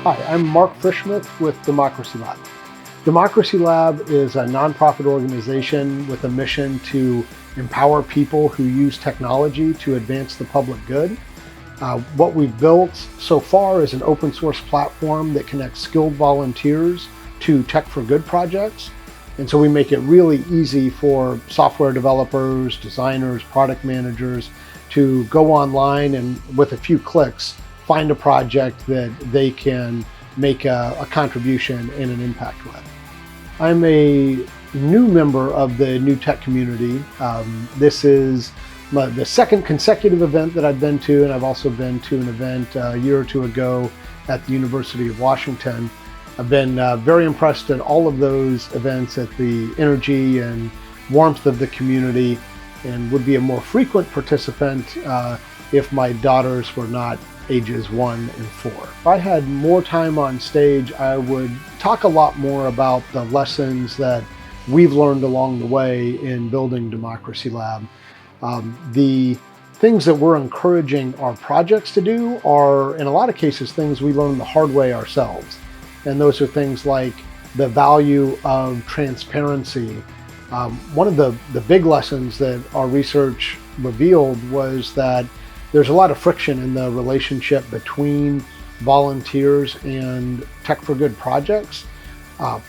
Hi, I'm Mark Frischmuth with DemocracyLab. DemocracyLab is a nonprofit organization with a mission to empower people who use technology to advance the public good. What we've built so far is an open source platform that connects skilled volunteers to Tech for Good projects. And so we make it really easy for software developers, designers, product managers to go online and with a few clicks, find a project that they can make a contribution and an impact with. I'm a new member of the new tech community. This is the second consecutive event that I've been to, and I've also been to an event a year or two ago at the University of Washington. I've been very impressed at all of those events at the energy and warmth of the community, and would be a more frequent participant if my daughters were not ages 1 and 4. If I had more time on stage, I would talk a lot more about the lessons that we've learned along the way in building DemocracyLab. The things that we're encouraging our projects to do are, in a lot of cases, things we learned the hard way ourselves. And those are things like the value of transparency. One of the big lessons that our research revealed was that there's a lot of friction in the relationship between volunteers and Tech for Good projects.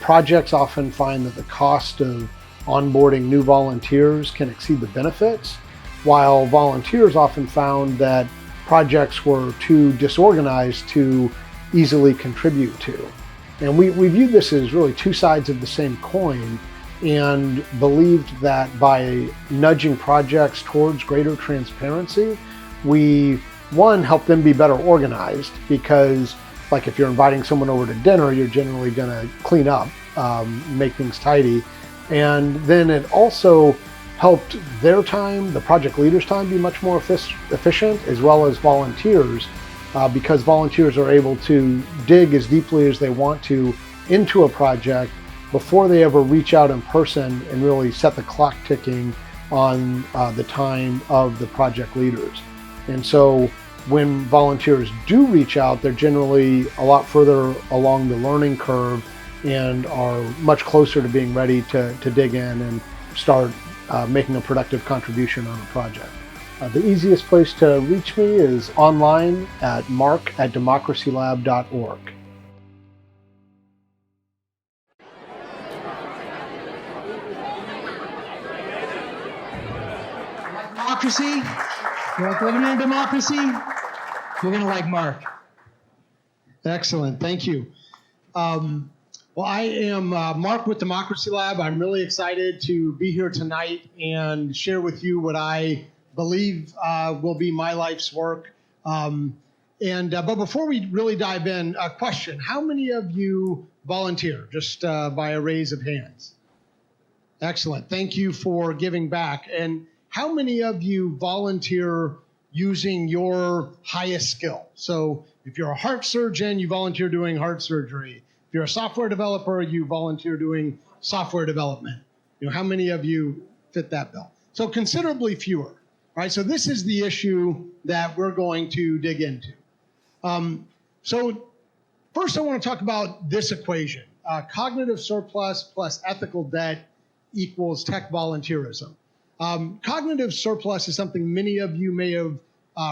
Projects often find that the cost of onboarding new volunteers can exceed the benefits, while volunteers often found that projects were too disorganized to easily contribute to. And we viewed this as really two sides of the same coin, and believed that by nudging projects towards greater transparency, we, one, help them be better organized, because like if you're inviting someone over to dinner, you're generally going to clean up, make things tidy. And then it also helped their time, the project leaders' time, be much more efficient, as well as volunteers, because volunteers are able to dig as deeply as they want to into a project before they ever reach out in person and really set the clock ticking on the time of the project leaders. And so when volunteers do reach out, they're generally a lot further along the learning curve and are much closer to being ready to dig in and start making a productive contribution on a project. The easiest place to reach me is online at mark@democracylab.org. Democracy? You like living in a democracy? You're going to like Mark. Excellent. Thank you. Well, I am Mark with DemocracyLab. I'm really excited to be here tonight and share with you what I believe will be my life's work. But before we really dive in, a question. How many of you volunteer, just by a raise of hands? Excellent. Thank you for giving back. And how many of you volunteer using your highest skill? So if you're a heart surgeon, you volunteer doing heart surgery. If you're a software developer, you volunteer doing software development. How many of you fit that bill? So considerably fewer. All right, so this is the issue that we're going to dig into. So first I want to talk about this equation. Cognitive surplus plus ethical debt equals tech volunteerism. Cognitive surplus is something many of you may have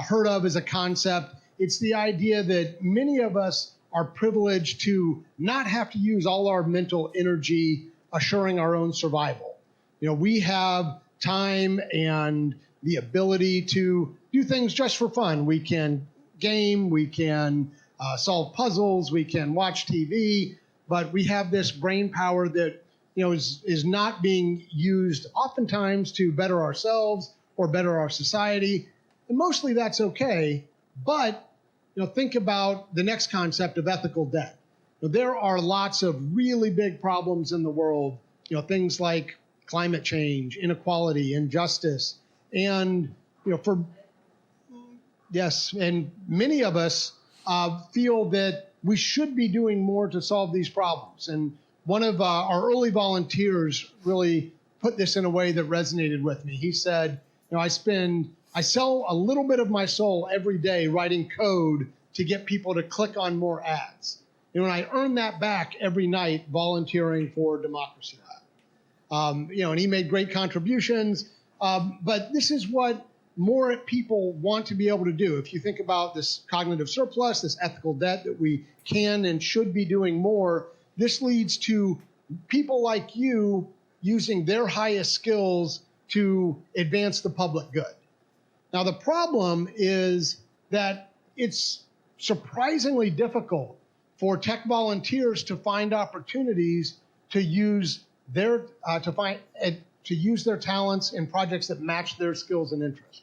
heard of as a concept. It's the idea that many of us are privileged to not have to use all our mental energy assuring our own survival. We have time and the ability to do things just for fun. We can game, we can solve puzzles, we can watch TV, but we have this brain power that is not being used oftentimes to better ourselves or better our society. And mostly that's okay, but think about the next concept of ethical debt. There are lots of really big problems in the world, things like climate change, inequality, injustice, and and many of us feel that we should be doing more to solve these problems. And one of our early volunteers really put this in a way that resonated with me. He said, I sell a little bit of my soul every day writing code to get people to click on more ads. And I earned that back every night volunteering for DemocracyLab. And he made great contributions. But this is what more people want to be able to do. If you think about this cognitive surplus, this ethical debt that we can and should be doing more, this leads to people like you using their highest skills to advance the public good. Now, the problem is that it's surprisingly difficult for tech volunteers to find opportunities to use their talents in projects that match their skills and interests.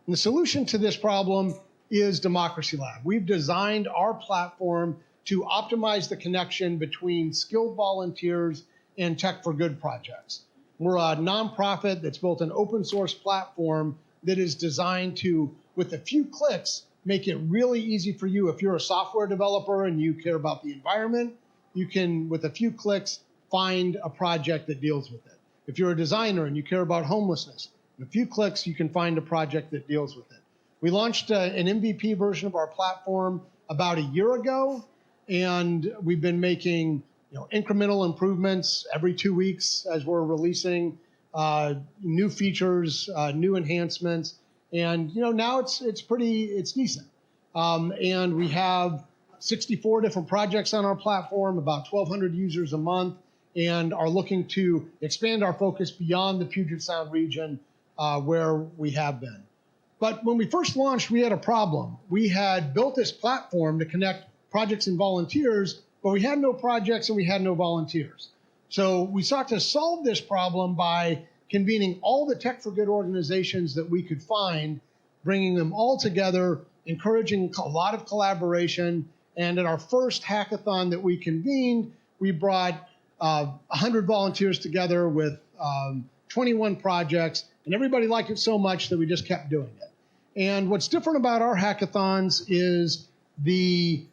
And the solution to this problem is DemocracyLab. We've designed our platform to optimize the connection between skilled volunteers and tech for good projects. We're a nonprofit that's built an open source platform that is designed to, with a few clicks, make it really easy for you. If you're a software developer and you care about the environment, you can, with a few clicks, find a project that deals with it. If you're a designer and you care about homelessness, in a few clicks, you can find a project that deals with it. We launched an MVP version of our platform about a year ago, and we've been making incremental improvements every 2 weeks as we're releasing new features, new enhancements, and now it's decent. And we have 64 different projects on our platform, about 1,200 users a month, and are looking to expand our focus beyond the Puget Sound region where we have been. But when we first launched, we had a problem. We had built this platform to connect projects and volunteers, but we had no projects and we had no volunteers. So we sought to solve this problem by convening all the Tech for Good organizations that we could find, bringing them all together, encouraging a lot of collaboration. And at our first hackathon that we convened, we brought 100 volunteers together with 21 projects, and everybody liked it so much that we just kept doing it. And what's different about our hackathons is the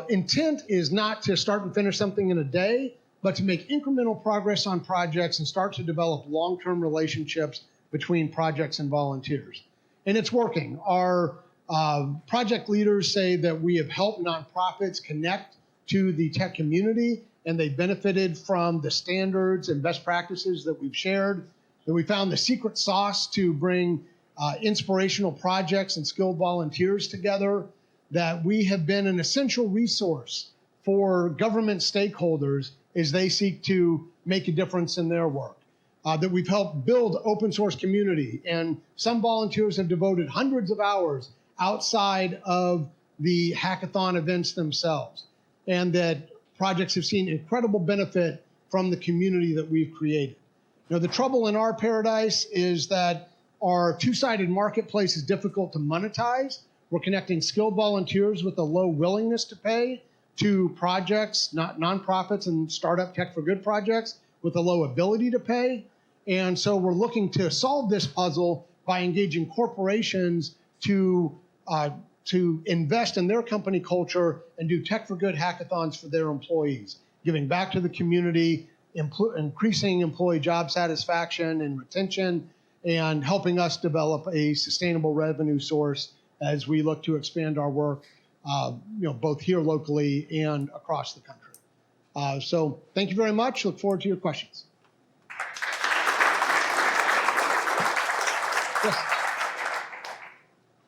intent is not to start and finish something in a day, but to make incremental progress on projects and start to develop long-term relationships between projects and volunteers. And it's working. Our project leaders say that we have helped nonprofits connect to the tech community, and they benefited from the standards and best practices that we've shared, that we found the secret sauce to bring inspirational projects and skilled volunteers together, that we have been an essential resource for government stakeholders as they seek to make a difference in their work, that we've helped build open source community, and some volunteers have devoted hundreds of hours outside of the hackathon events themselves, and that projects have seen incredible benefit from the community that we've created. The trouble in our paradise is that our two-sided marketplace is difficult to monetize. We're connecting skilled volunteers with a low willingness to pay to projects, not nonprofits and startup tech for good projects with a low ability to pay. And so we're looking to solve this puzzle by engaging corporations to invest in their company culture and do tech for good hackathons for their employees, giving back to the community, increasing employee job satisfaction and retention, and helping us develop a sustainable revenue source as we look to expand our work, both here locally and across the country. So thank you very much. Look forward to your questions. Yes.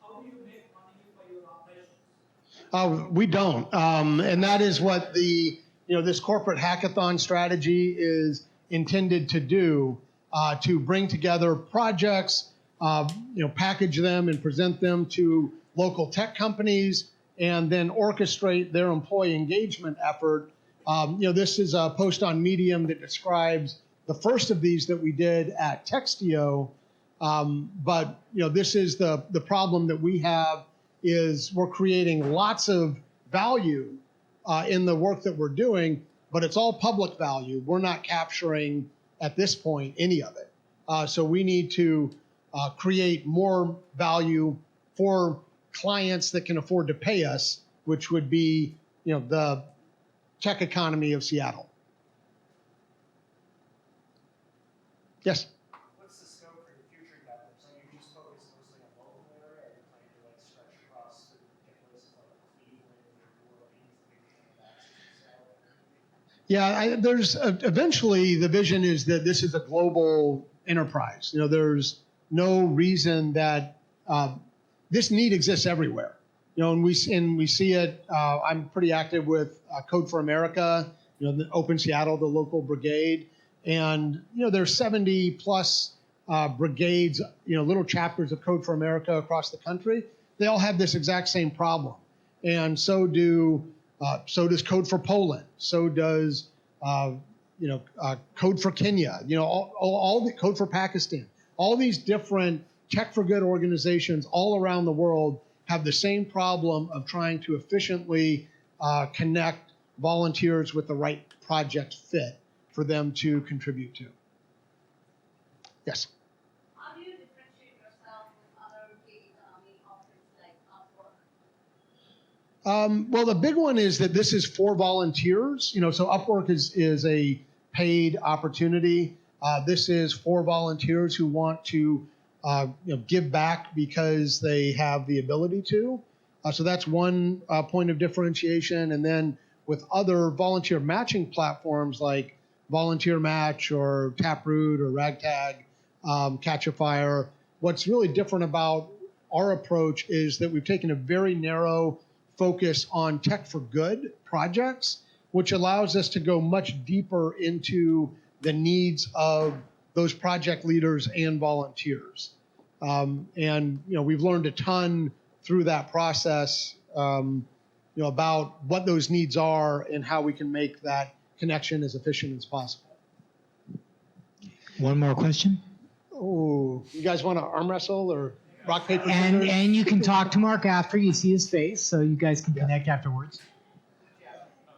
How do you make money for your operations? We don't, and that is what this corporate hackathon strategy is intended to do, to bring together projects, package them and present them to local tech companies, and then orchestrate their employee engagement effort. This is a post on Medium that describes the first of these that we did at Textio. But this is the problem that we have, is we're creating lots of value in the work that we're doing, but it's all public value. We're not capturing at this point any of it. So we need to create more value for clients that can afford to pay us, which would be the tech economy of Seattle. Yes? What's the scope for your future efforts? Are you just focused mostly on local area, or are you planning to stretch across to get places like Cleveland or New Orleans to make sure that access is Yeah, there's eventually the vision is that this is a global enterprise. There's no reason that this need exists everywhere. And we see it. I'm pretty active with Code for America. The Open Seattle, the local brigade, and there's 70 plus brigades. Little chapters of Code for America across the country. They all have this exact same problem, and so does Code for Poland. So does Code for Kenya. All the Code for Pakistan. All these different tech for good organizations all around the world have the same problem of trying to efficiently connect volunteers with the right project fit for them to contribute to. Yes. How do you differentiate yourself with other gig economy offerings like Upwork? Well, the big one is that this is for volunteers. So Upwork is a paid opportunity. This is for volunteers who want to give back because they have the ability to. So that's one point of differentiation. And then with other volunteer matching platforms like Volunteer Match or Taproot or Ragtag, Catchafire, what's really different about our approach is that we've taken a very narrow focus on tech for good projects, which allows us to go much deeper into the needs of those project leaders and volunteers. And we've learned a ton through that process, about what those needs are and how we can make that connection as efficient as possible. One more question. Oh, you guys want to arm wrestle or rock, paper, scissors? And you can talk to Mark after you see his face, so you guys can connect afterwards.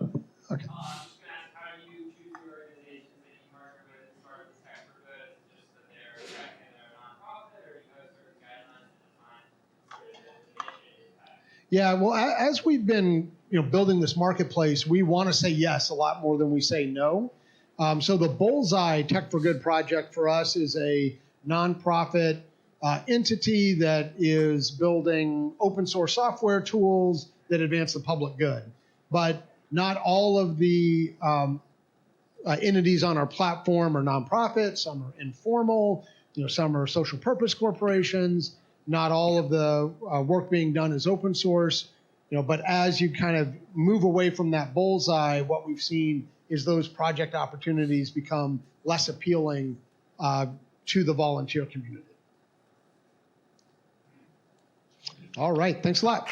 Okay. I'm just gonna ask, how do you choose the organizations that you partner with as far as tech for good? Just that they're a nonprofit, or do you have certain guidelines to define the impact? Yeah, well, as we've been building this marketplace, we want to say yes a lot more than we say no. So the Bullseye Tech for Good project for us is a nonprofit entity that is building open source software tools that advance the public good. But not all of the entities on our platform are nonprofits. Some are informal. Some are social purpose corporations. Not all of the work being done is open source. But as you kind of move away from that bullseye, what we've seen is those project opportunities become less appealing to the volunteer community. All right, thanks a lot.